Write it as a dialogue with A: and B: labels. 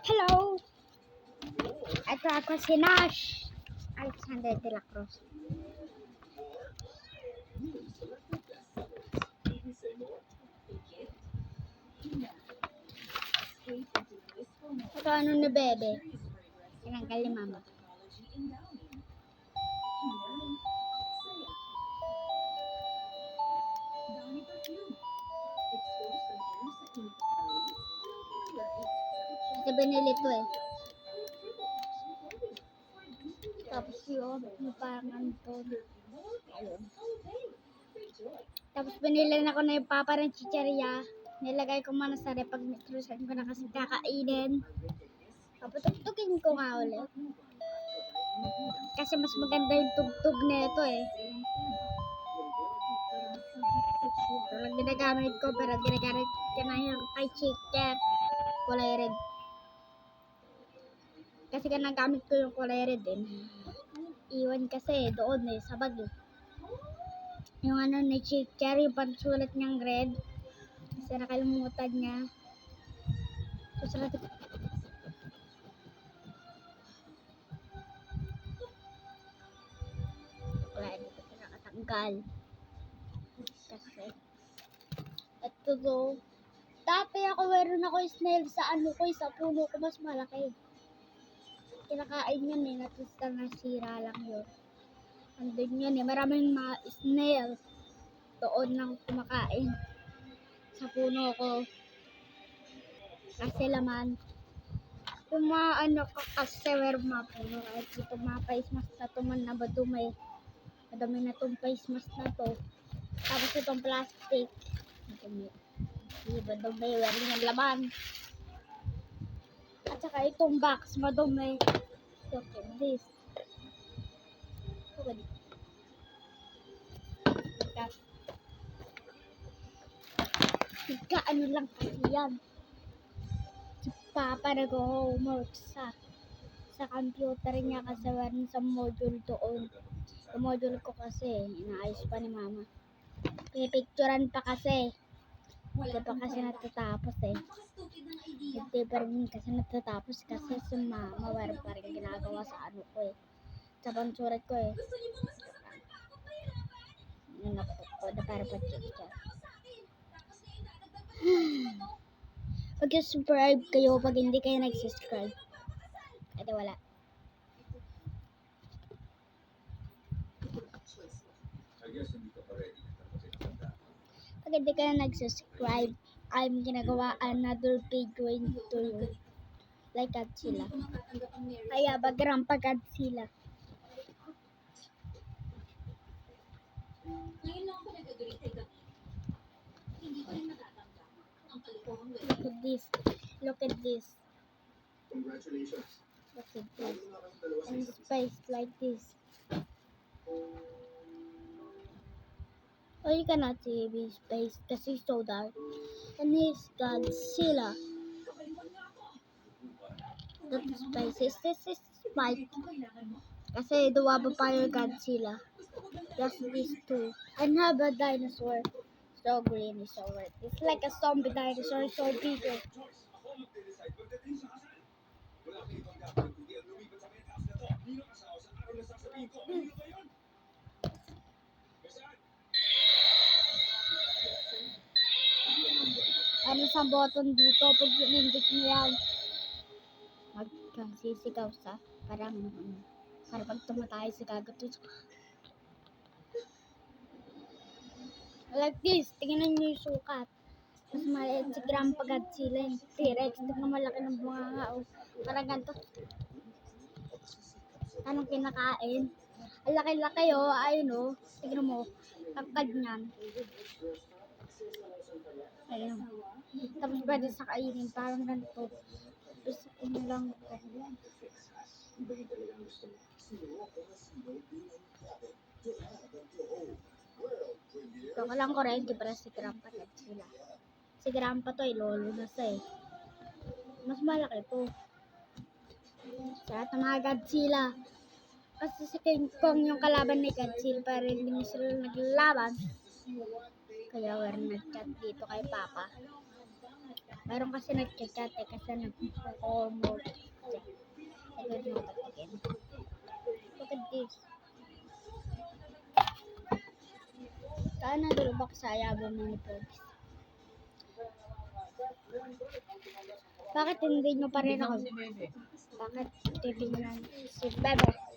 A: Hello! Ito ako si Nash Alexander de la Cruz. Ito ano ni Bebe? Tinanggal ni Mama. Ito binili to eh. Tapos yun, parang anton. Ayun. Tapos binili na ko na yung papa ng chicheria. Nilagay ko muna sa rep pag nitrusan ko na kasi kakainin. Papatugtugin ko nga ulit. Kasi mas maganda yung tugtog nito eh. Ito lang ginagamit ko pero ginagamit ko na yung kay chicken. Kulay red. Kasi ginagamit ko yung kulay red din. Iwan kasi doon eh, sa bag eh. Yung ano ni chicken, yung pansulat niyang red. Kasi nakalimutan niya. Susulat ko. Wala, dito ko nakatanggal. Kasi, ito to. Dati ako, meron ako snail sa ano ko, sa puno ko, mas malaki. Kinakain yun eh, natista nasira lang yun. Andun yun eh, maraming mga snail. Doon lang kumakain. Sa puno ko. Kasi laman. Kung ano ka kasi meron mga puno. Kahit ito mga face mask na tuman na badumay. Madami na itong face mask na to. Tapos itong plastic. Madumi. Diba dumi, meron yung laman. At saka itong box, madumi. Look at this. Look at this. Ika, ano lang kasi yan. Si Papa nag-homework sa computer niya kasi meron sa module doon. Sa module ko kasi, inaayos pa ni Mama. Pinipicturan pa kasi. Hindi pa kasi natatapos eh. Hindi pa rin kasi natatapos kasi si Mama meron pa rin ginagawa sa ano ko eh. Sa pansurat ko eh. Nakukuha para pa-picture. Mag-subscribe kayo pag hindi kayo nag-subscribe. Kasi wala. Pag hindi kayo nag-subscribe, I'm ginagawa another video into you. Like Godzilla. Kaya bagram pa Godzilla. Look at this. Look at this.
B: Congratulations.
A: Look at this. And space like this. Oh, you cannot see his face because he's so dark. And he's Godzilla. That space. This is Mike. Kasi dua pa yung Godzilla. Just these two. And have a dinosaur. So green is so red. It's like a zombie dinosaur, so bigger. Ano sa button dito, pag pinindot mo yan, magsisigaw sa, parang pag tumatay si kagatos. Like this, tingnan nyo yung sukat. Mas maliit si Grandpa Godzilla yung T-Rex. Tingnan malaki ng bunganga. Parang ganito. Anong kinakain? Ang laki-laki o. Ayun o. Tingnan mo. Kapag niyan. Ayun. Tapos pwede sa kainin. Parang ganito. Tapos ano lang. Ito lang kurente para si Grandpa Godzilla. Si Grandpa to ay lolo na siya eh. Mas malaki to. Sa lahat ng mga Godzilla. Kasi si King Kong yung kalaban ni Godzilla para hindi mo sila naglaban. Kaya we're nag-chat dito kay Papa. Meron kasi nagchat-chat eh, kasi nag-promote siya. Sagot mo patigin. Look at this. Saan na dulubak sa ayabo mo ni Pogs? Bakit hindi nyo pa rin ako? Bakit titignan si Bebe?